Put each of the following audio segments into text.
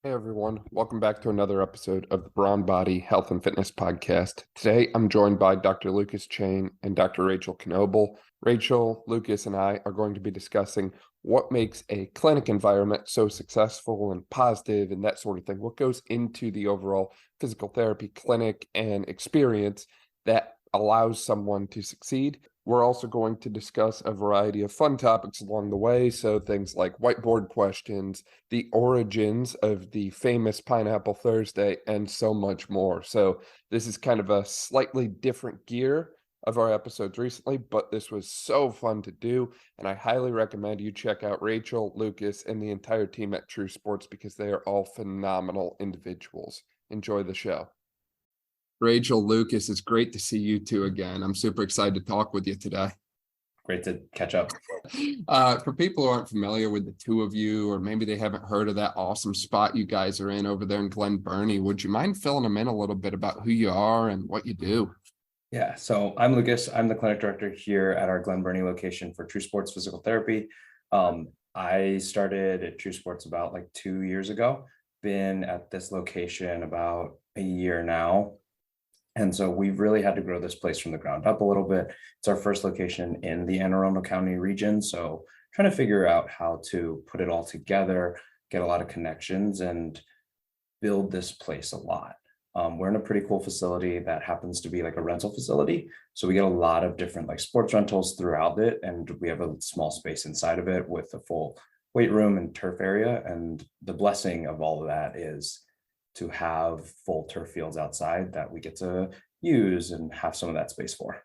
Hey everyone, welcome back to another episode of the Brawn Body Health and Fitness Podcast. Today I'm joined by Dr. Lucas Chang and Dr. Rachel Knobel. Rachel, Lucas, and I are going to be discussing what makes a clinic environment so successful and positive and that sort of thing. What goes into the overall physical therapy clinic and experience that allows someone to succeed. We're also going to discuss a variety of fun topics along the way. So things like whiteboard questions, the origins of the famous Pineapple Thursday, and so much more. So this is kind of a slightly different gear of our episodes recently, but this was so fun to do. And I highly recommend you check out Rachel, Lucas, and the entire team at True Sports because they are all phenomenal individuals. Enjoy the show. Rachel, Lucas, it's great to see you two again. I'm super excited to talk with you today. Great to catch up. For people who aren't familiar with the two of you, or maybe they haven't heard of that awesome spot you guys are in over there in Glen Burnie, would you mind filling them in a little bit about who you are and what you do? Yeah, so I'm Lucas. I'm the clinic director here at our Glen Burnie location for True Sports Physical Therapy. I started at True Sports about 2 years ago. Been at this location about a year now. And so we've really had to grow this place from the ground up a little bit. It's our first location in the Anne Arundel County region. So trying to figure out how to put it all together, get a lot of connections and build this place a lot. We're in a pretty cool facility that happens to be like a rental facility. So we get a lot of different sports rentals throughout it. And we have a small space inside of it with a full weight room and turf area. And the blessing of all of that is to have full turf fields outside that we get to use and have some of that space for.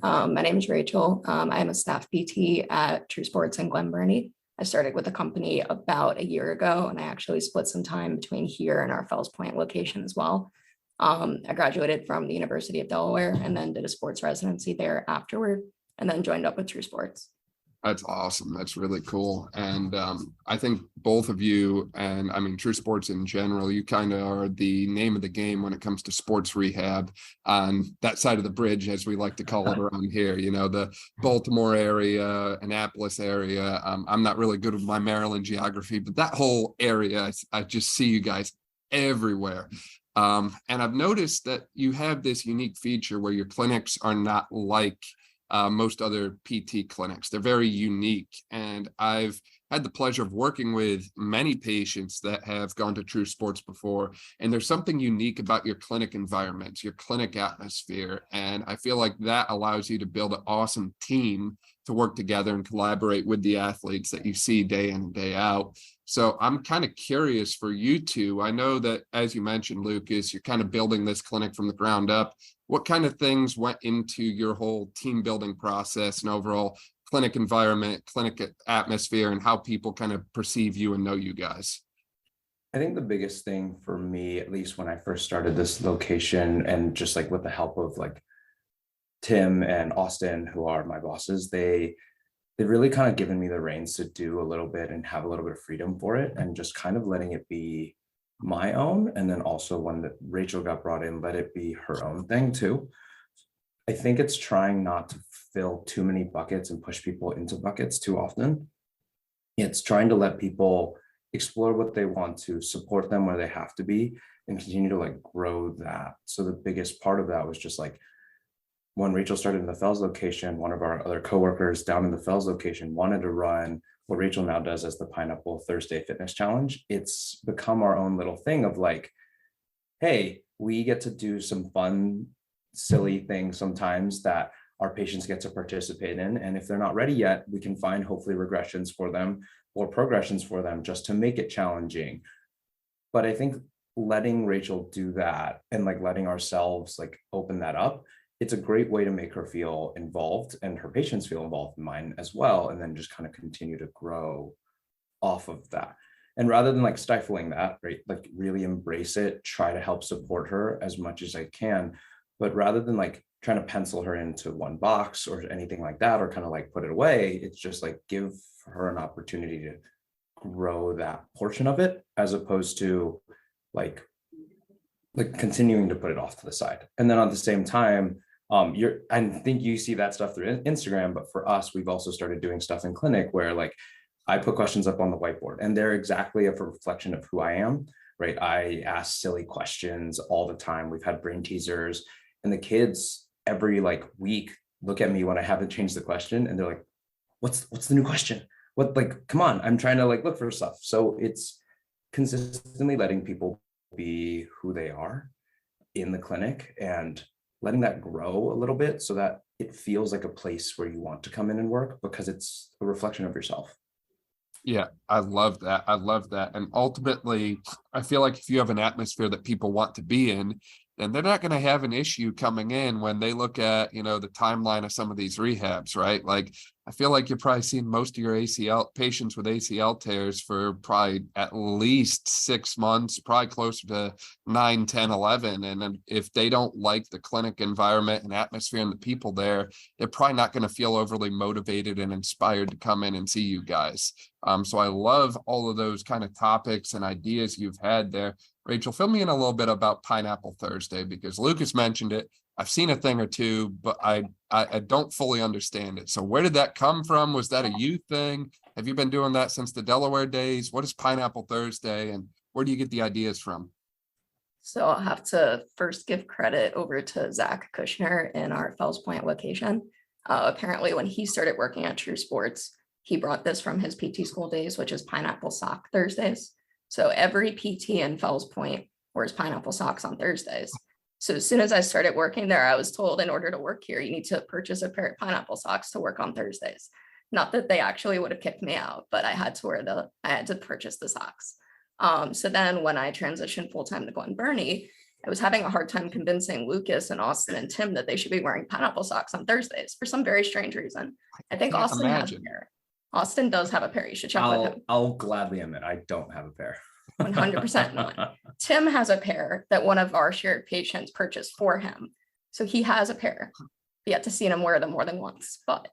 My name is Rachel. I'm a staff PT at True Sports in Glen Burnie. I started with the company about a year ago, and I actually split some time between here and our Fells Point location as well. I graduated from the University of Delaware and then did a sports residency there afterward, and then joined up with True Sports. That's awesome. That's really cool. And I think both of you, and I mean, True Sports in general, you kind of are the name of the game when it comes to sports rehab on that side of the bridge, as we like to call it around here, the Baltimore area, Annapolis area. I'm not really good with my Maryland geography, but that whole area, I just see you guys everywhere. And I've noticed that you have this unique feature where your clinics are not like most other PT clinics. They're very unique. And I've had the pleasure of working with many patients that have gone to True Sports before. And there's something unique about your clinic environment, your clinic atmosphere. And I feel like that allows you to build an awesome team to work together and collaborate with the athletes that you see day in and day out. So I'm kind of curious for you two. I know that, as you mentioned, Lucas, you're kind of building this clinic from the ground up. What kind of things went into your whole team building process and overall clinic environment, clinic atmosphere, and how people kind of perceive you and know you guys? I think the biggest thing for me, at least when I first started this location, and just with the help of Tim and Austin, who are my bosses, they've really kind of given me the reins to do a little bit and have a little bit of freedom for it, and just kind of letting it be my own. And then also when Rachel got brought in, let it be her own thing too. I think it's trying not to fill too many buckets and push people into buckets too often. It's trying to let people explore what they want to, support them where they have to be, and continue to grow that. So the biggest part of that was just when Rachel started in the Fells location, one of our other coworkers down in the Fells location wanted to run what Rachel now does as the Pineapple Thursday Fitness Challenge. It's become our own little thing of hey, we get to do some fun, silly things sometimes that our patients get to participate in. And if they're not ready yet, we can find hopefully regressions for them or progressions for them just to make it challenging. But I think letting Rachel do that and letting ourselves open that up, it's a great way to make her feel involved and her patients feel involved in mine as well. And then just kind of continue to grow off of that. And rather than stifling that, right, really embrace it, try to help support her as much as I can. But rather than trying to pencil her into one box or anything like that, or kind of put it away, it's just give her an opportunity to grow that portion of it, as opposed to continuing to put it off to the side. And then at the same time, I think you see that stuff through Instagram, but for us, we've also started doing stuff in clinic where I put questions up on the whiteboard and they're exactly a reflection of who I am, right? I ask silly questions all the time. We've had brain teasers, and the kids every like week look at me when I haven't changed the question, and they're like, what's the new question? What, like, come on, I'm trying to like look for stuff. So it's consistently letting people be who they are in the clinic and letting that grow a little bit so that it feels like a place where you want to come in and work, because it's a reflection of yourself. Yeah, I love that. I love that. And ultimately, I feel like if you have an atmosphere that people want to be in, then they're not going to have an issue coming in when they look at, you know, the timeline of some of these rehabs, right? Like, I feel like you're probably seeing most of your ACL patients with ACL tears for probably at least 6 months, probably closer to 9, 10, 11. And then if they don't like the clinic environment and atmosphere and the people there, they're probably not going to feel overly motivated and inspired to come in and see you guys. So I love all of those kind of topics and ideas you've had there. Rachel, fill me in a little bit about Pineapple Thursday, because Lucas mentioned it. I've seen a thing or two, but I don't fully understand it. So where did that come from? Was that a you thing? Have you been doing that since the Delaware days? What is Pineapple Thursday, and where do you get the ideas from? So I'll have to first give credit over to Zach Kushner in our Fells Point location. Apparently, when he started working at True Sports, he brought this from his PT school days, which is Pineapple Sock Thursdays. So every PT in Fells Point wears pineapple socks on Thursdays. So as soon as I started working there, I was told in order to work here, you need to purchase a pair of pineapple socks to work on Thursdays. Not that they actually would have kicked me out, but I had to purchase the socks. So then when I transitioned full-time to Glen Burnie, I was having a hard time convincing Lucas and Austin and Tim that they should be wearing pineapple socks on Thursdays for some very strange reason. I think Austin has a pair. Austin does have a pair. You should check with him. I'll gladly admit I don't have a pair. 100% not. Tim has a pair that one of our shared patients purchased for him. So he has a pair. Yet to see him wear them more than once. But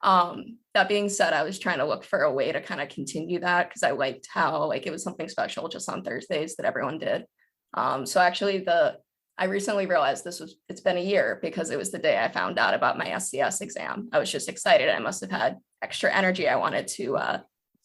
that being said, I was trying to look for a way to kind of continue that, because I liked how like it was something special just on Thursdays that everyone did. So actually I recently realized it's been a year, because it was the day I found out about my SCS exam. I was just excited. I must have had extra energy I wanted to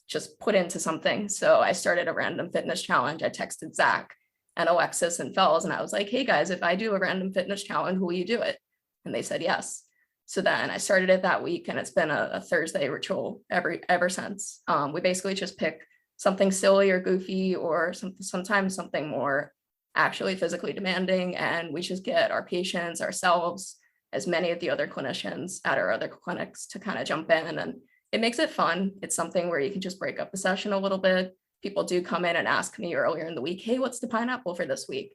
just put into something. So I started a random fitness challenge. I texted Zach and Alexis and Fells, and I was like, hey guys, if I do a random fitness challenge, will you do it? And they said yes. So then I started it that week, and it's been a Thursday ritual ever since. We basically just pick something silly or goofy, or sometimes something more actually physically demanding, and we just get our patients, ourselves, as many of the other clinicians at our other clinics to kind of jump in, and it makes it fun. It's something where you can just break up the session a little bit. People do come in and ask me earlier in the week, hey, what's the pineapple for this week?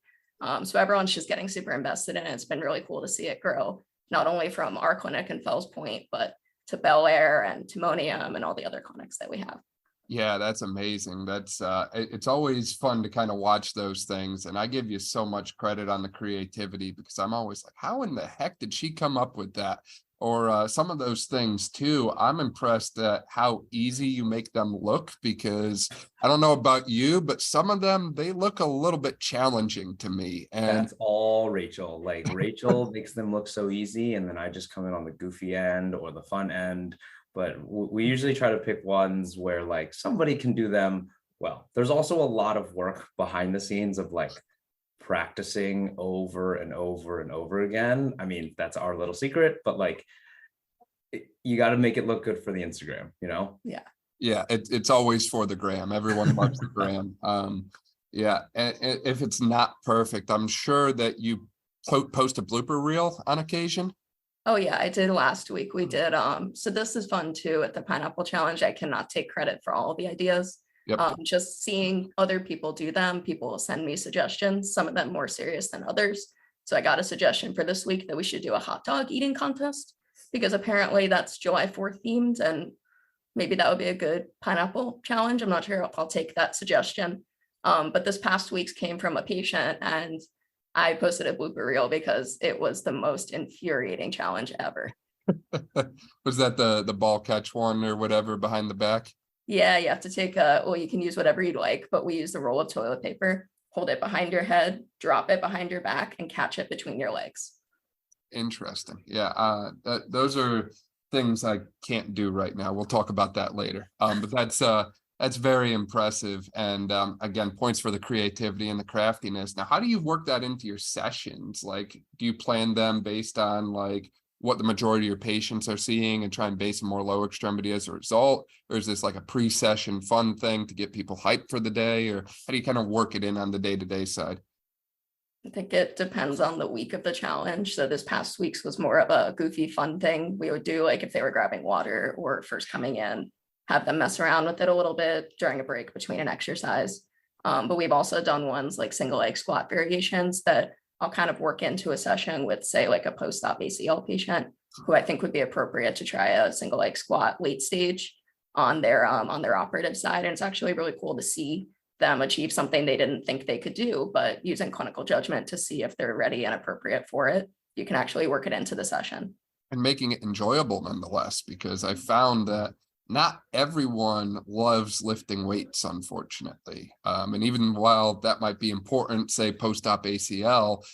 So everyone's just getting super invested in it. It's been really cool to see it grow, not only from our clinic in Fells Point, but to Bel Air and Timonium and all the other clinics that we have. Yeah, that's amazing. That's it's always fun to kind of watch those things. And I give you so much credit on the creativity, because I'm always like, how in the heck did she come up with that? Or some of those things too. I'm impressed at how easy you make them look, because I don't know about you, but some of them, they look a little bit challenging to me. And that's all Rachel. Like Rachel makes them look so easy, and then I just come in on the goofy end or the fun end. But we usually try to pick ones where like somebody can do them well. There's also a lot of work behind the scenes of like practicing over and over and over again. I mean, that's our little secret, but like you got to make it look good for the Instagram, you know? Yeah, it's always for the gram. Everyone loves the gram. Yeah, and if it's not perfect, I'm sure that you post a blooper reel on occasion. Oh yeah, I did last week. We did. So this is fun too at the Pineapple Challenge. I cannot take credit for all the ideas. Yep. Just seeing other people do them, people will send me suggestions, some of them more serious than others. So I got a suggestion for this week that we should do a hot dog eating contest, because apparently that's July 4th themed, and maybe that would be a good pineapple challenge. I'm not sure. I'll take that suggestion. But this past week's came from a patient, and I posted a blooper reel because it was the most infuriating challenge ever. Was that the ball catch one or whatever behind the back? Yeah, you have to take you can use whatever you'd like, but we use the roll of toilet paper, hold it behind your head, drop it behind your back, and catch it between your legs. Interesting. Yeah, those are things I can't do right now. We'll talk about that later. But That's very impressive. And again, points for the creativity and the craftiness. Now, how do you work that into your sessions? Like, do you plan them based on like what the majority of your patients are seeing and try and base a more lower extremity as a result? Or is this like a pre-session fun thing to get people hyped for the day? Or how do you kind of work it in on the day-to-day side? I think it depends on the week of the challenge. So this past week's was more of a goofy fun thing we would do, like if they were grabbing water or first coming in, have them mess around with it a little bit during a break between an exercise. But we've also done ones like single leg squat variations that I'll kind of work into a session with, say, like a post-op ACL patient who I think would be appropriate to try a single leg squat late stage on their operative side. And it's actually really cool to see them achieve something they didn't think they could do, but using clinical judgment to see if they're ready and appropriate for it, you can actually work it into the session. And making it enjoyable nonetheless, because I found that not everyone loves lifting weights, unfortunately. And even while that might be important, say post-op ACL,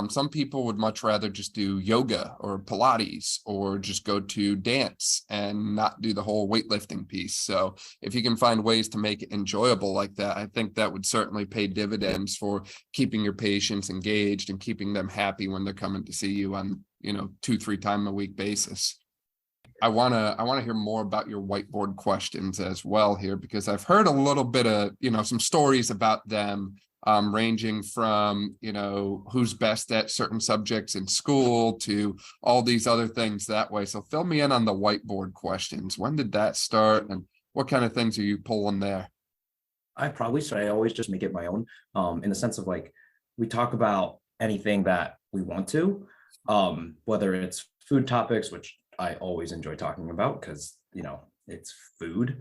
some people would much rather just do yoga or Pilates or just go to dance and not do the whole weightlifting piece. So if you can find ways to make it enjoyable like that, I think that would certainly pay dividends for keeping your patients engaged and keeping them happy when they're coming to see you on, 2-3 times a week basis. I want to hear more about your whiteboard questions as well here, because I've heard a little bit of, some stories about them, ranging from, who's best at certain subjects in school to all these other things that way. So fill me in on the whiteboard questions. When did that start and what kind of things are you pulling there? I always just make it my own, in the sense of like, we talk about anything that we want to, whether it's food topics, which I always enjoy talking about because, it's food,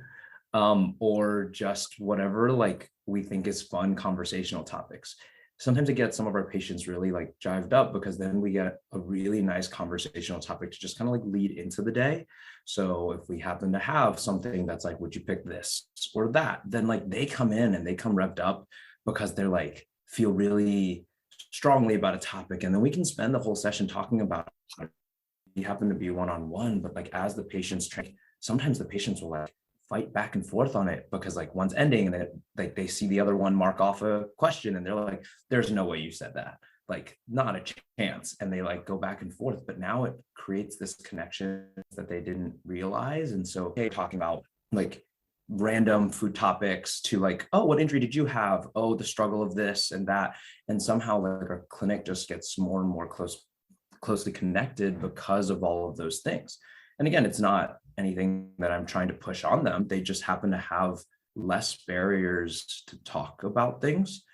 or just whatever, like we think is fun conversational topics. Sometimes it gets some of our patients really like jived up because then we get a really nice conversational topic to just kind of like lead into the day. So if we happen to have something that's like, would you pick this or that? Then like they come in and they come revved up because they're like, feel really strongly about a topic. And then we can spend the whole session talking about it. You happen to be one-on-one, but like as the patients train, sometimes the patients will like fight back and forth on it because like one's ending and then like they see the other one mark off a question and they're like, there's no way you said that, like not a chance. And they like go back and forth, but now it creates this connection that they didn't realize. And so talking about like random food topics to like, oh, what injury did you have? Oh, the struggle of this and that. And somehow like our clinic just gets more and more closely connected because of all of those things. And again, it's not anything that I'm trying to push on them. They just happen to have less barriers to talk about things.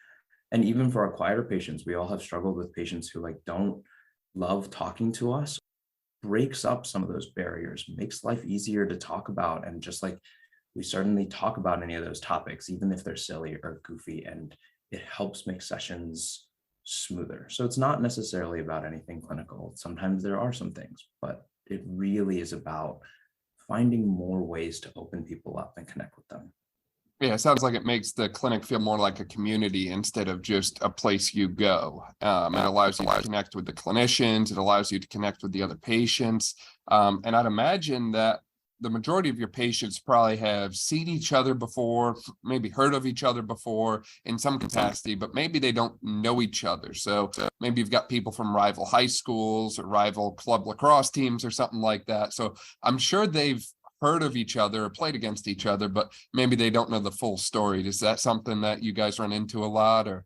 And even for our quieter patients, we all have struggled with patients who like don't love talking to us. Breaks up some of those barriers, makes life easier to talk about. And just like we certainly talk about any of those topics, even if they're silly or goofy, and it helps make sessions smoother. So it's not necessarily about anything clinical. Sometimes there are some things, but it really is about finding more ways to open people up and connect with them. Yeah, it sounds like it makes the clinic feel more like a community instead of just a place you go. It allows you to connect with the clinicians. It allows you to connect with the other patients. And I'd imagine that the majority of your patients probably have seen each other before, maybe heard of each other before in some capacity, but maybe they don't know each other. So maybe you've got people from rival high schools or rival club lacrosse teams or something like that. So I'm sure they've heard of each other or played against each other, but maybe they don't know the full story. Is that something that you guys run into a lot? Or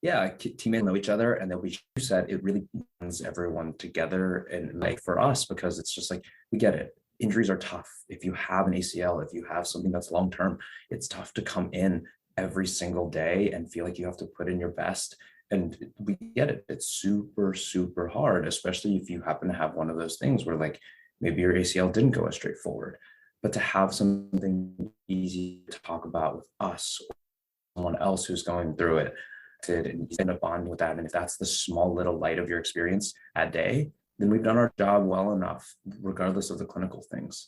yeah, teammates know each other, and then we said it really brings everyone together. And like for us, because it's just like we get it. Injuries are tough. If you have an ACL, if you have something that's long-term, it's tough to come in every single day and feel like you have to put in your best. And we get it. It's super, super hard, especially if you happen to have one of those things where like maybe your ACL didn't go as straightforward. But to have something easy to talk about with us or someone else who's going through it, and you end up bonding with that. And if that's the small little light of your experience that day, then we've done our job well enough, regardless of the clinical things.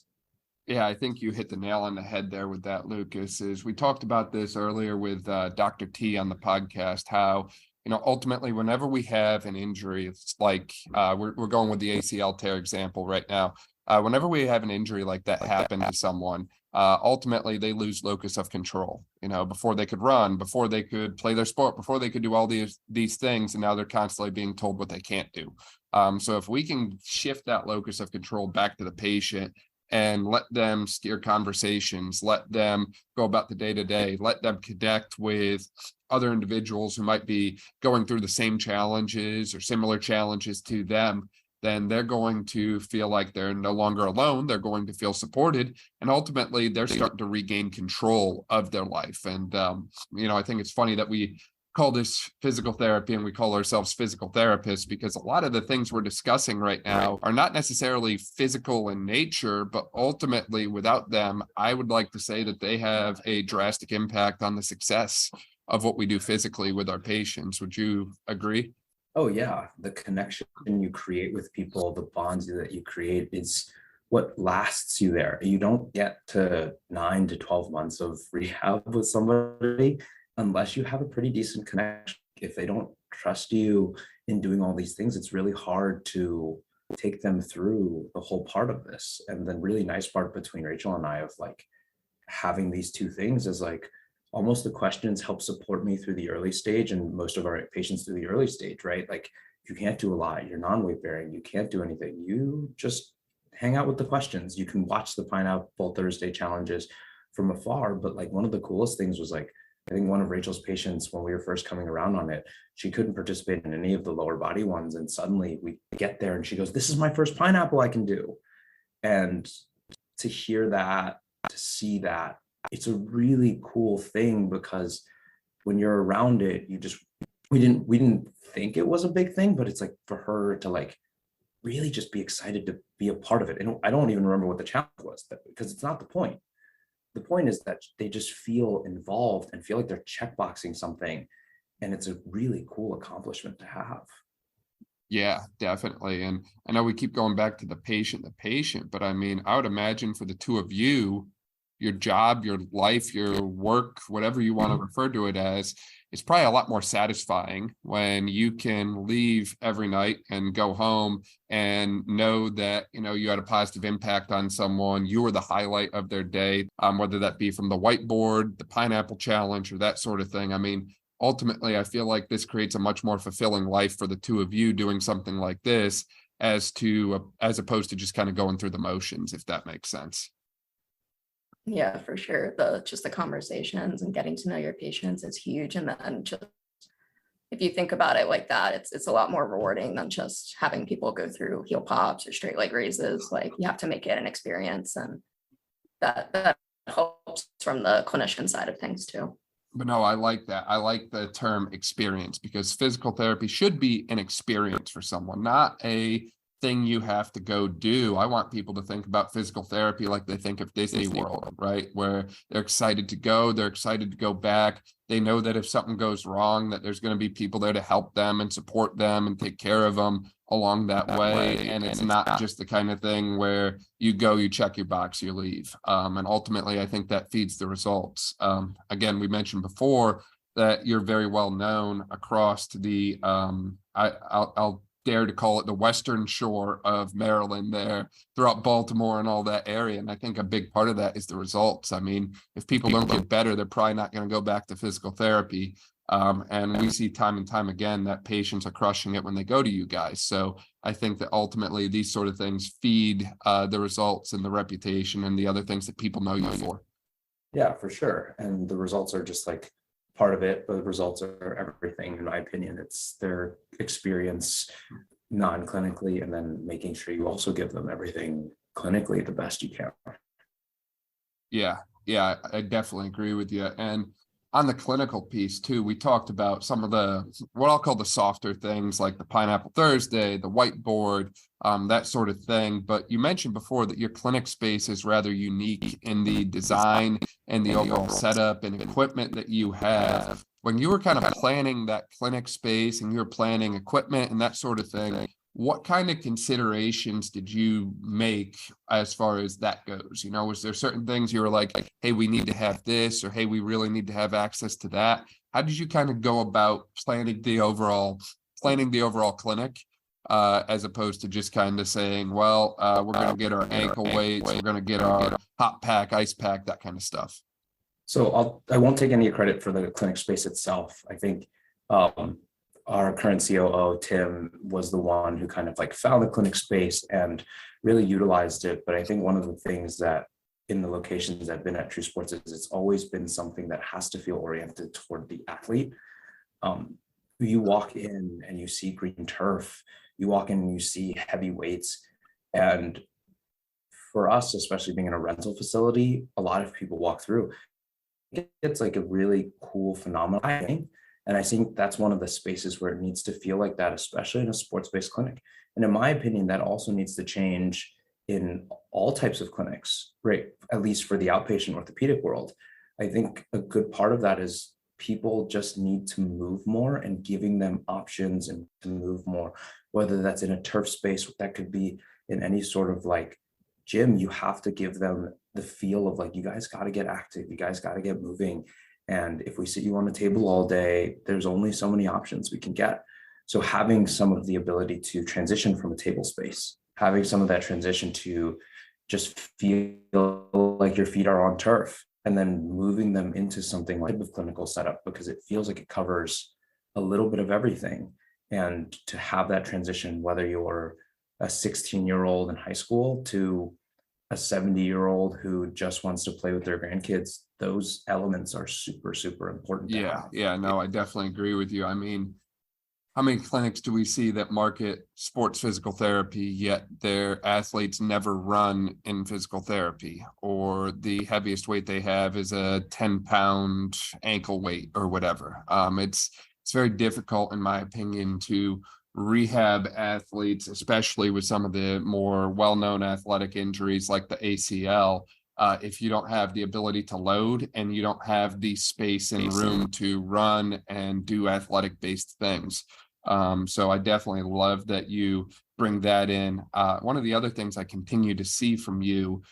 Yeah, I think you hit the nail on the head there with that, Lucas. Is we talked about this earlier with Dr. T on the podcast, how, ultimately, whenever we have an injury, it's like we're going with the ACL tear example right now. Whenever we have an injury like that happen to someone, ultimately they lose locus of control. Before they could run, before they could play their sport, before they could do all these things, and now they're constantly being told what they can't do. So if we can shift that locus of control back to the patient and let them steer conversations, let them go about the day-to-day, let them connect with other individuals who might be going through the same challenges or similar challenges to them, then they're going to feel like they're no longer alone. They're going to feel supported, and ultimately they're starting to regain control of their life. And, I think it's funny that we call this physical therapy and we call ourselves physical therapists, because a lot of the things we're discussing right now are not necessarily physical in nature, but ultimately without them, I would like to say that they have a drastic impact on the success of what we do physically with our patients. Would you agree? Oh yeah, the connection you create with people, the bonds that you create is what lasts you there. You don't get to 9 to 12 months of rehab with somebody unless you have a pretty decent connection. If they don't trust you in doing all these things, it's really hard to take them through the whole part of this. And the really nice part between Rachel and I of like having these two things is like almost the questions help support me through the early stage and most of our patients through the early stage, right? Like you can't do a lot, you're non-weight bearing, you can't do anything. You just hang out with the questions. You can watch the Pineapple Thursday challenges from afar. But like one of the coolest things was like, I think one of Rachel's patients, when we were first coming around on it, she couldn't participate in any of the lower body ones. And suddenly we get there and she goes, this is my first pineapple I can do. And to hear that, to see that, it's a really cool thing, because when you're around it, we didn't think it was a big thing, but it's like for her to like really just be excited to be a part of it. And I don't even remember what the challenge was, because it's not the point. The point is that they just feel involved and feel like they're checkboxing something. And it's a really cool accomplishment to have. Yeah, definitely. And I know we keep going back to the patient, but I mean, I would imagine for the two of you, your job, your life, your work, whatever you want to refer to it as, it's probably a lot more satisfying when you can leave every night and go home and know that, you had a positive impact on someone. You were the highlight of their day, whether that be from the whiteboard, the pineapple challenge, or that sort of thing. I mean, ultimately, I feel like this creates a much more fulfilling life for the two of you doing something like this, as opposed to just kind of going through the motions, if that makes sense. Yeah, for sure. Just the conversations and getting to know your patients is huge. And then just if you think about it like that, it's a lot more rewarding than just having people go through heel pops or straight leg raises. Like you have to make it an experience, and that helps from the clinician side of things too. But no, I like that. I like the term experience, because physical therapy should be an experience for someone, not a thing you have to go do. I want people to think about physical therapy like they think of Disney World, right? Where they're excited to go, they're excited to go back. They know that if something goes wrong, that there's going to be people there to help them and support them and take care of them along that way. And it's not just the kind of thing where you go, you check your box, you leave. And ultimately, I think that feeds the results. Again, we mentioned before that you're very well known across the, I'll dare to call it the Western Shore of Maryland, there throughout Baltimore and all that area. And I think a big part of that is the results. I mean, if people don't get better, they're probably not going to go back to physical therapy. And we see time and time again that patients are crushing it when they go to you guys. So I think that ultimately these sort of things feed the results and the reputation and the other things that people know you for. Yeah, for sure. And the results are just like part of it, but the results are everything, in my opinion. It's their experience non-clinically, and then making sure you also give them everything clinically the best you can. Yeah, I definitely agree with you. And on the clinical piece too, we talked about some of the, what I'll call the softer things, like the Pineapple Thursday, the whiteboard, that sort of thing. But you mentioned before that your clinic space is rather unique in the design and the overall setup and equipment that you have. When you were kind of planning that clinic space and you were planning equipment and that sort of thing, what kind of considerations did you make as far as that goes? Was there certain things you were like, hey, we need to have this, or hey, we really need to have access to that? How did you kind of go about planning the overall clinic? as opposed to just kind of saying, well, we're going to get our ankle weights, we're going to get our hot pack, ice pack, that kind of stuff. So I won't take any credit for the clinic space itself. I think our current COO, Tim, was the one who kind of like found the clinic space and really utilized it. But I think one of the things that in the locations I've been at True Sports is it's always been something that has to feel oriented toward the athlete. You walk in and you see green turf, you walk in and you see heavy weights. And for us, especially being in a rental facility, a lot of people walk through. It's like a really cool phenomenon, I think. And I think that's one of the spaces where it needs to feel like that, especially in a sports-based clinic. And in my opinion, that also needs to change in all types of clinics, right? At least for the outpatient orthopedic world. I think a good part of that is people just need to move more, and giving them options and to move more, whether that's in a turf space, that could be in any sort of like gym. You have to give them the feel of like, you guys got to get active, you guys got to get moving. And if we sit you on the table all day, there's only so many options we can get. So having some of the ability to transition from a table space, having some of that transition to just feel like your feet are on turf, and then moving them into something like a clinical setup, because it feels like it covers a little bit of everything. And to have that transition, whether you're a 16-year-old in high school to a 70-year-old who just wants to play with their grandkids, those elements are super, super important. Yeah, no, I definitely agree with you. I mean, how many clinics do we see that market sports physical therapy, yet their athletes never run in physical therapy, or the heaviest weight they have is a 10-pound ankle weight or whatever? It's very difficult, in my opinion, to rehab athletes, especially with some of the more well-known athletic injuries like the ACL, if you don't have the ability to load and you don't have the space and room to run and do athletic-based things. So I definitely love that you bring that in. One of the other things I continue to see from you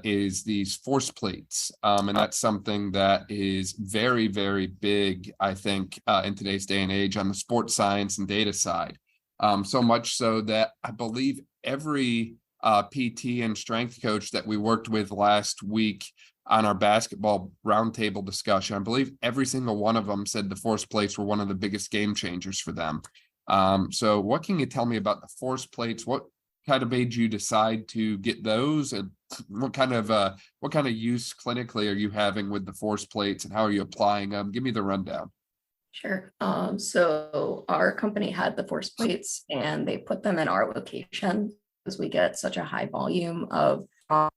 is these force plates. And that's something that is very, very big, I think, in today's day and age on the sports science and data side. So much so that I believe every PT and strength coach that we worked with last week on our basketball roundtable discussion, I believe every single one of them said the force plates were one of the biggest game changers for them. So what can you tell me about the force plates? What kind of made you decide to get those, and what kind of use clinically are you having with the force plates, and how are you applying them? Give me the rundown. Sure. So our company had the force plates and they put them in our location because we get such a high volume of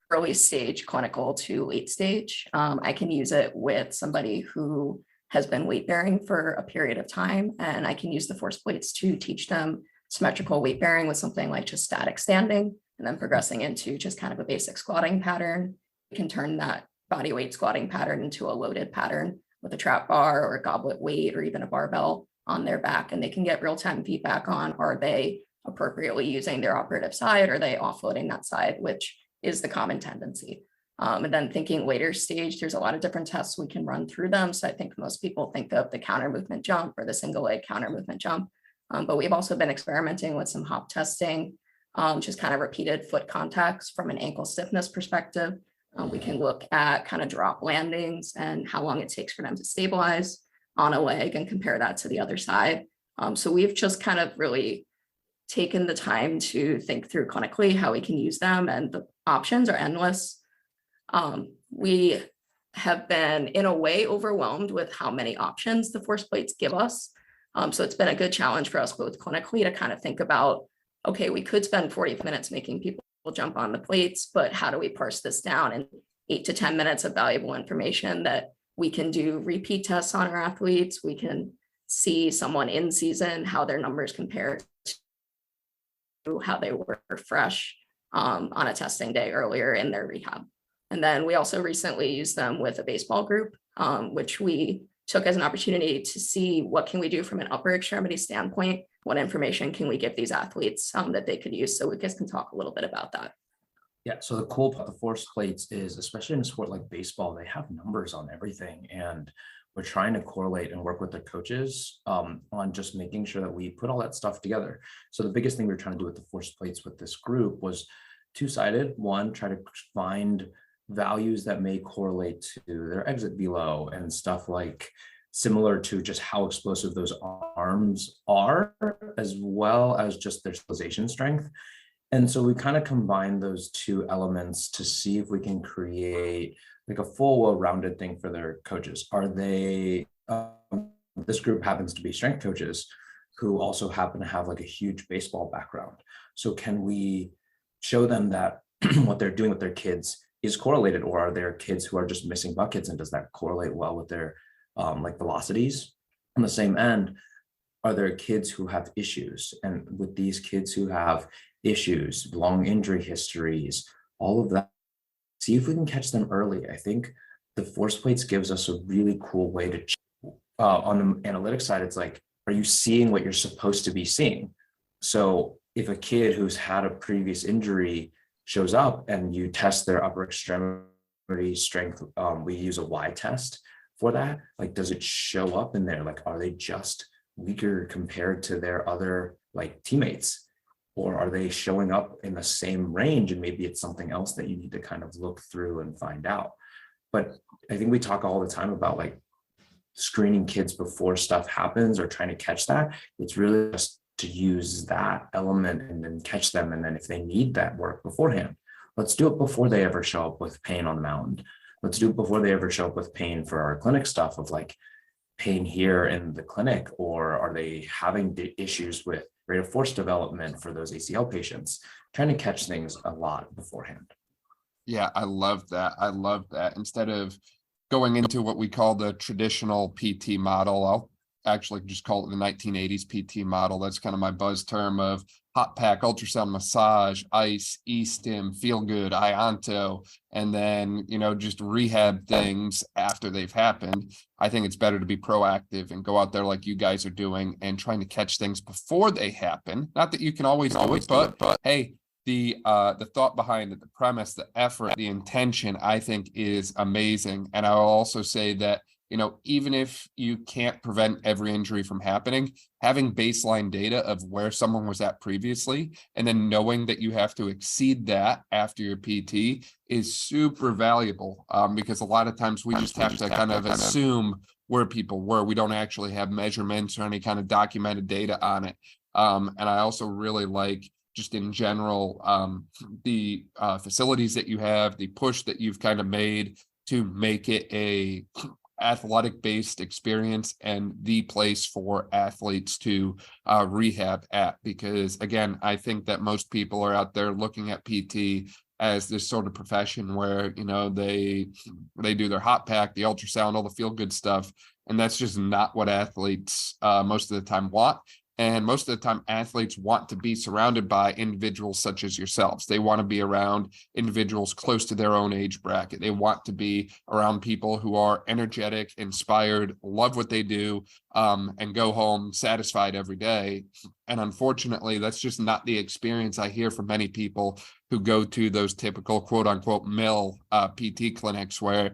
early stage clinical to late stage. I can use it with somebody who has been weight bearing for a period of time, and I can use the force plates to teach them symmetrical weight bearing with something like just static standing, and then progressing into just kind of a basic squatting pattern. We can turn that body weight squatting pattern into a loaded pattern with a trap bar or a goblet weight or even a barbell on their back, and they can get real-time feedback on, are they appropriately using their operative side, or are they offloading that side, which is the common tendency. And then thinking later stage, there's a lot of different tests we can run through them. So I think most people think of the counter movement jump or the single leg counter movement jump. But we've also been experimenting with some hop testing, just kind of repeated foot contacts from an ankle stiffness perspective. We can look at kind of drop landings and how long it takes for them to stabilize on a leg and compare that to the other side. So we've just kind of really taken the time to think through clinically how we can use them, and the options are endless. We have been in a way overwhelmed with how many options the force plates give us. So it's been a good challenge for us both clinically to kind of think about, okay, we could spend 40 minutes making people jump on the plates, but how do we parse this down in 8 to 10 minutes of valuable information that we can do repeat tests on our athletes. We can see someone in season, how their numbers compare to how they were fresh on a testing day earlier in their rehab. And then we also recently used them with a baseball group, which we took as an opportunity to see what can we do from an upper extremity standpoint, what information can we give these athletes that they could use. So Lucas can talk a little bit about that. Yeah, so the cool part of the force plates is, especially in a sport like baseball, they have numbers on everything. And we're trying to correlate and work with their coaches on just making sure that we put all that stuff together. So the biggest thing we were trying to do with the force plates with this group was two-sided. One, try to find values that may correlate to their exit velo and stuff like similar to just how explosive those arms are, as well as just their stabilization strength. And so we kind of combined those two elements to see if we can create like a full, well-rounded thing for their coaches. Are they, this group happens to be strength coaches who also happen to have like a huge baseball background. So can we show them that what they're doing with their kids is correlated, or are there kids who are just missing buckets, and does that correlate well with their like velocities? On the same end, are there kids who have issues? And with these kids who have issues, long injury histories, all of that, see if we can catch them early. I think the force plates gives us a really cool way to on the analytics side, it's like, are you seeing what you're supposed to be seeing? So if a kid who's had a previous injury shows up and you test their upper extremity strength, we use a Y test for that. Like, does it show up in there? Like, are they just weaker compared to their other like teammates? Or are they showing up in the same range, and maybe it's something else that you need to kind of look through and find out? But I think we talk all the time about like screening kids before stuff happens or trying to catch that. It's really just to use that element and then catch them. And then if they need that work beforehand, let's do it before they ever show up with pain on the mound. Let's do it before they ever show up with pain for our clinic stuff of like pain here in the clinic, or are they having issues with rate of force development for those ACL patients, trying to catch things a lot beforehand. Yeah, I love that. I love that. Instead of going into what we call the traditional PT model, I'll actually just call it the 1980s PT model. That's kind of my buzz term of hot pack, ultrasound massage, ice, e-stim, feel good, ionto, and then, just rehab things after they've happened. I think it's better to be proactive and go out there like you guys are doing and trying to catch things before they happen. Not that you can always do it, but hey, the thought behind it, the premise, the effort, the intention, I think is amazing. And I'll also say that, even if you can't prevent every injury from happening, having baseline data of where someone was at previously, and then knowing that you have to exceed that after your PT is super valuable, because a lot of times we just have to kind of assume where people were. We don't actually have measurements or any kind of documented data on it. And I also really like, just in general, the facilities that you have, the push that you've kind of made to make it a athletic based experience and the place for athletes to rehab at. Because again, I think that most people are out there looking at PT as this sort of profession where, they do their hot pack, the ultrasound, all the feel good stuff. And that's just not what athletes most of the time want. And most of the time, athletes want to be surrounded by individuals such as yourselves. They want to be around individuals close to their own age bracket. They want to be around people who are energetic, inspired, love what they do, and go home satisfied every day. And unfortunately, that's just not the experience I hear from many people who go to those typical quote unquote mill PT clinics where,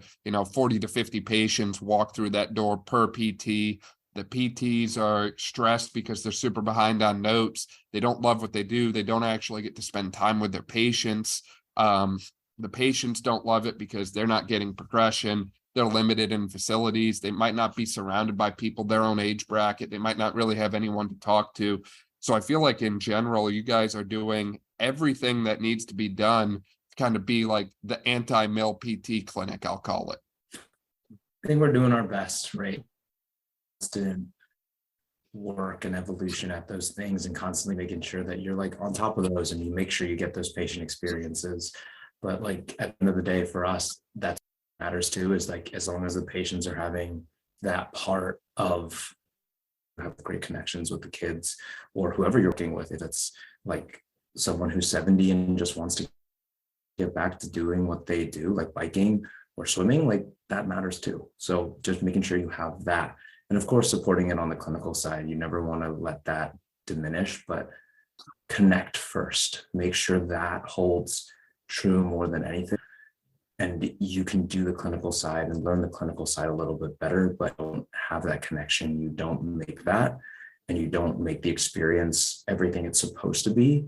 40 to 50 patients walk through that door per PT. The PTs are stressed because they're super behind on notes. They don't love what they do. They don't actually get to spend time with their patients. The patients don't love it because they're not getting progression. They're limited in facilities. They might not be surrounded by people their own age bracket. They might not really have anyone to talk to. So I feel like in general, you guys are doing everything that needs to be done to kind of be like the anti-mill PT clinic, I'll call it. I think we're doing our best, right? Constant work and evolution at those things and constantly making sure that you're like on top of those and you make sure you get those patient experiences. But like at the end of the day, for us, that matters too, is like as long as the patients are having that part of have great connections with the kids or whoever you're working with, if it's like someone who's 70 and just wants to get back to doing what they do, like biking or swimming, like that matters too. So just making sure you have that. And of course, supporting it on the clinical side, you never want to let that diminish, but connect first. Make sure that holds true more than anything. and you can do the clinical side and learn the clinical side a little bit better, but don't have that connection, you don't make that, and you don't make the experience everything it's supposed to be,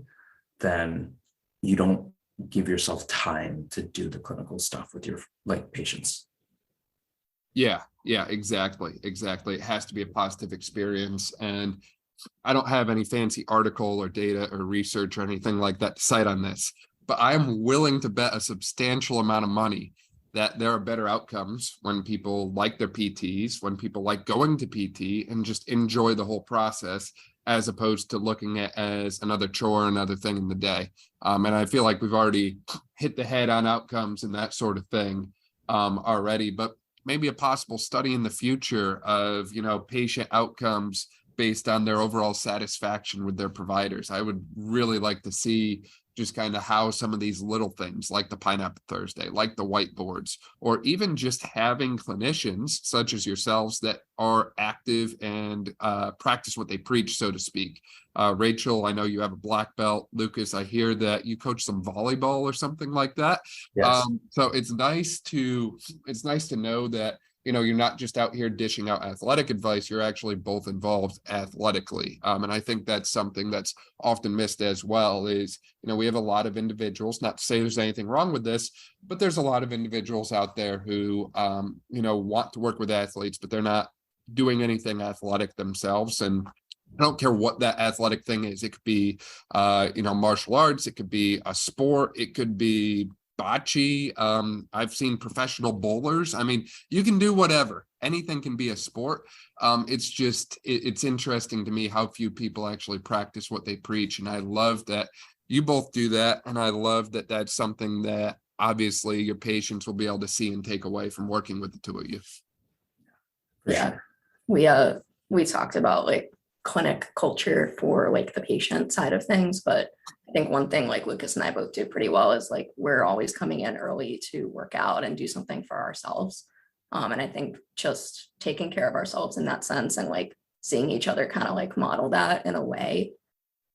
then you don't give yourself time to do the clinical stuff with your like patients. Yeah, exactly. It has to be a positive experience. And I don't have any fancy article or data or research or anything like that to cite on this, but I am willing to bet a substantial amount of money that there are better outcomes when people like their PTs, when people like going to PT and just enjoy the whole process, as opposed to looking at as another chore, another thing in the day. And I feel like we've already hit the head on outcomes and that sort of thing already, but maybe a possible study in the future of, patient outcomes based on their overall satisfaction with their providers. I would really like to see just kind of how some of these little things like the Pineapple Thursday, like the whiteboards, or even just having clinicians such as yourselves that are active and practice what they preach, so to speak. Rachel, I know you have a black belt. Lucas, I hear that you coach some volleyball or something like that. Yes. So it's nice to know that you're not just out here dishing out athletic advice, you're actually both involved athletically. And I think that's something that's often missed as well is, we have a lot of individuals, not to say there's anything wrong with this, but there's a lot of individuals out there who, want to work with athletes, but they're not doing anything athletic themselves. And I don't care what that athletic thing is. It could be, martial arts. It could be a sport. It could be bocce. I've seen professional bowlers. I mean, you can do whatever. Anything can be a sport. It's interesting to me how few people actually practice what they preach. And I love that you both do that. And I love that that's something that obviously your patients will be able to see and take away from working with the two of you. Yeah. We talked about like clinic culture for like the patient side of things, but I think one thing like Lucas and I both do pretty well is like we're always coming in early to work out and do something for ourselves. And I think just taking care of ourselves in that sense and like seeing each other kind of like model that in a way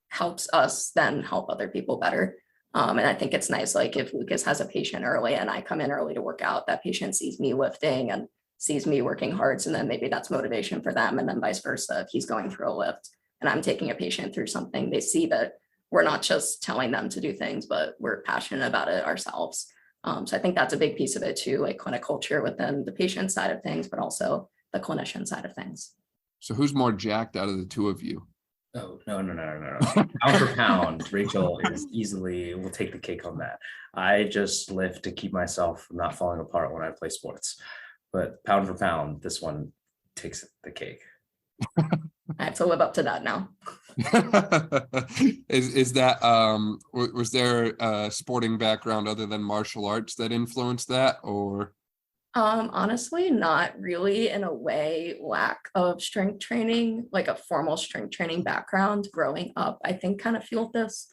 helps us then help other people better. And I think it's nice, like if Lucas has a patient early and I come in early to work out, that patient sees me lifting and sees me working hard. So then maybe that's motivation for them. And then vice versa, if he's going through a lift and I'm taking a patient through something, they see that we're not just telling them to do things, but we're passionate about it ourselves. So I think that's a big piece of it too, like clinic culture within the patient side of things, but also the clinician side of things. So who's more jacked out of the two of you? Oh, no. Pound for pound, Rachel will take the cake on that. I just lift to keep myself from not falling apart when I play sports. But pound for pound, this one takes the cake. I have to live up to that now. Is that was there a sporting background other than martial arts that influenced that, or? Honestly, not really. In a way, lack of strength training, like a formal strength training background growing up, I think kind of fueled this.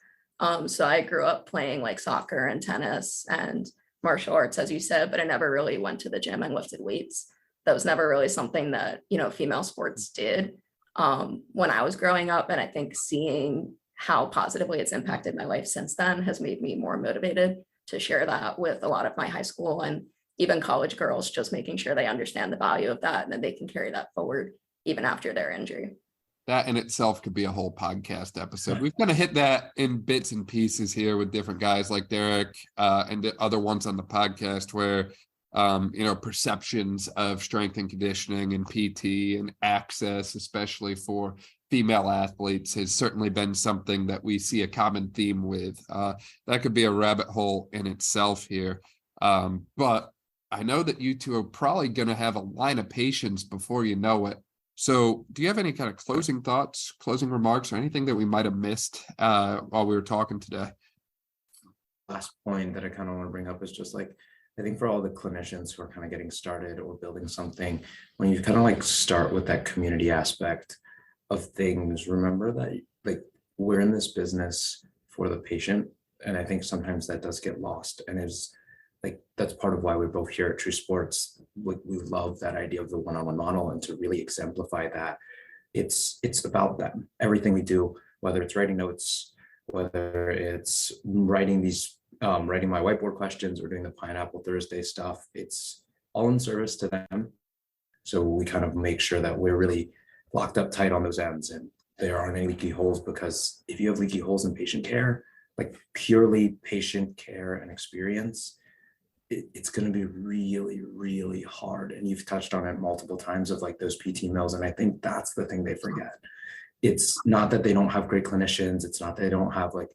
So I grew up playing like soccer and tennis and martial arts, as you said, but I never really went to the gym and lifted weights. That was never really something that, female sports did when I was growing up. And I think seeing how positively it's impacted my life since then has made me more motivated to share that with a lot of my high school and even college girls, just making sure they understand the value of that and that they can carry that forward even after their injury. That in itself could be a whole podcast episode. We've kind of hit that in bits and pieces here with different guys like Derek and the other ones on the podcast where, perceptions of strength and conditioning and PT and access, especially for female athletes, has certainly been something that we see a common theme with. That could be a rabbit hole in itself here. But I know that you two are probably going to have a line of patients before you know it. So do you have any kind of closing thoughts, closing remarks, or anything that we might have missed while we were talking today? Last point that I kind of want to bring up is just like, I think for all the clinicians who are kind of getting started or building something, when you kind of like start with that community aspect of things, remember that like we're in this business for the patient. And I think sometimes that does get lost, and is like, that's part of why we're both here at True Sports. We love that idea of the one-on-one model, and to really exemplify that it's about them. Everything we do, whether it's writing notes, whether it's writing these writing my whiteboard questions or doing the Pineapple Thursday stuff. It's all in service to them. So we kind of make sure that we're really locked up tight on those ends and there aren't any leaky holes, because if you have leaky holes in patient care, like purely patient care and experience, it's going to be really, really hard. And you've touched on it multiple times of like those PT mills. And I think that's the thing they forget. It's not that they don't have great clinicians. It's not that they don't have like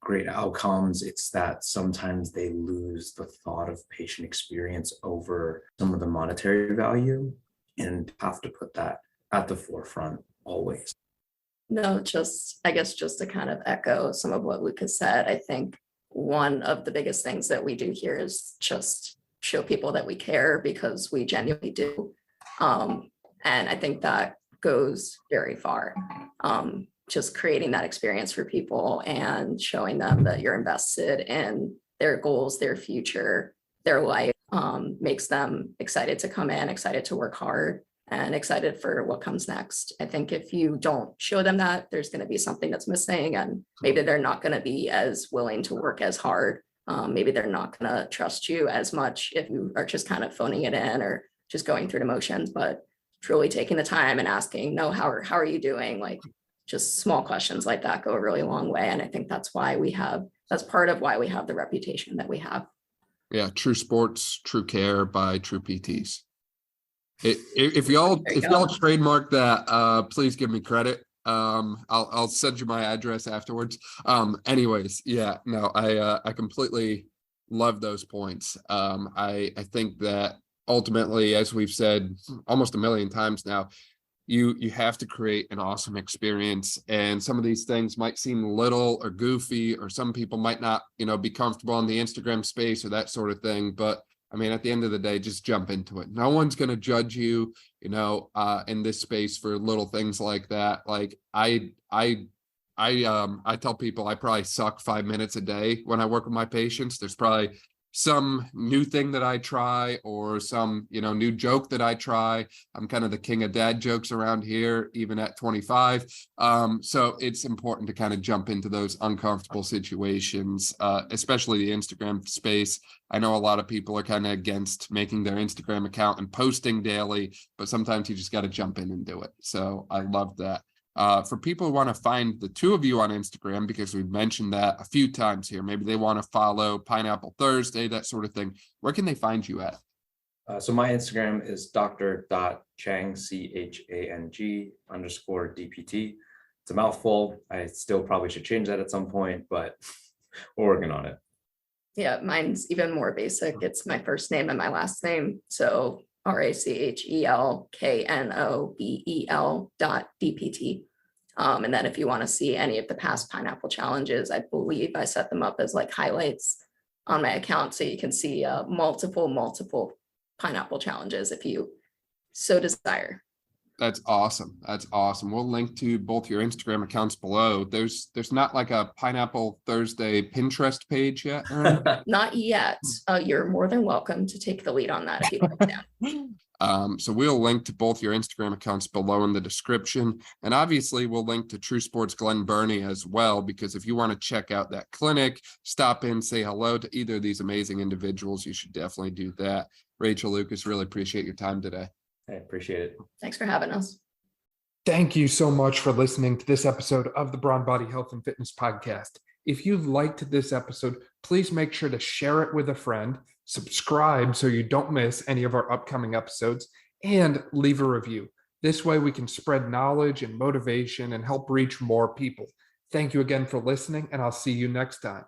great outcomes. It's that sometimes they lose the thought of patient experience over some of the monetary value, and have to put that at the forefront always. No, I guess just to kind of echo some of what Lucas said, I think one of the biggest things that we do here is just show people that we care, because we genuinely do. And I think that goes very far. Just creating that experience for people and showing them that you're invested in their goals, their future, their life, makes them excited to come in, excited to work hard, and excited for what comes next. I think if you don't show them that, there's going to be something that's missing, and maybe they're not going to be as willing to work as hard. Maybe they're not going to trust you as much if you are just kind of phoning it in or just going through the motions, but truly taking the time and asking, no, how are you doing? Like, just small questions like that go a really long way. And I think that's part of why we have the reputation that we have. Yeah, true sports, true care by true PTs. If y'all trademark that, please give me credit. I'll send you my address afterwards. Anyways, yeah, no, I completely love those points. I think that ultimately, as we've said almost a million times now, you have to create an awesome experience, and some of these things might seem little or goofy, or some people might not, be comfortable in the Instagram space or that sort of thing. But I mean, at the end of the day, just jump into it. No one's going to judge you, in this space for little things like that. Like I tell people I probably suck 5 minutes a day when I work with my patients. There's probably some new thing that I try, or some, new joke that I try. I'm kind of the king of dad jokes around here, even at 25. So it's important to kind of jump into those uncomfortable situations, especially the Instagram space. I know a lot of people are kind of against making their Instagram account and posting daily, but sometimes you just got to jump in and do it. So I love that. For people who want to find the two of you on Instagram, because we've mentioned that a few times here, maybe they want to follow Pineapple Thursday, that sort of thing, where can they find you at? So my Instagram is dr.chang, CHANG _DPT. It's a mouthful. I still probably should change that at some point, but we're working on it. Yeah, mine's even more basic. It's my first name and my last name. So RACHELKNOBEL.DPT. And then if you want to see any of the past Pineapple challenges, I believe I set them up as like highlights on my account, so you can see multiple Pineapple challenges if you so desire. That's awesome. That's awesome. We'll link to both your Instagram accounts below. There's not like a Pineapple Thursday Pinterest page yet? Not yet. You're more than welcome to take the lead on that if you'd like to. So we'll link to both your Instagram accounts below in the description. And obviously we'll link to True Sports Glen Burnie as well, because if you want to check out that clinic, stop in, say hello to either of these amazing individuals, you should definitely do that. Rachel, Lucas, really appreciate your time today. I appreciate it. Thanks for having us. Thank you so much for listening to this episode of the Brawn Body Health and Fitness Podcast. If you liked this episode, please make sure to share it with a friend, subscribe so you don't miss any of our upcoming episodes, and leave a review. This way we can spread knowledge and motivation and help reach more people. Thank you again for listening, and I'll see you next time.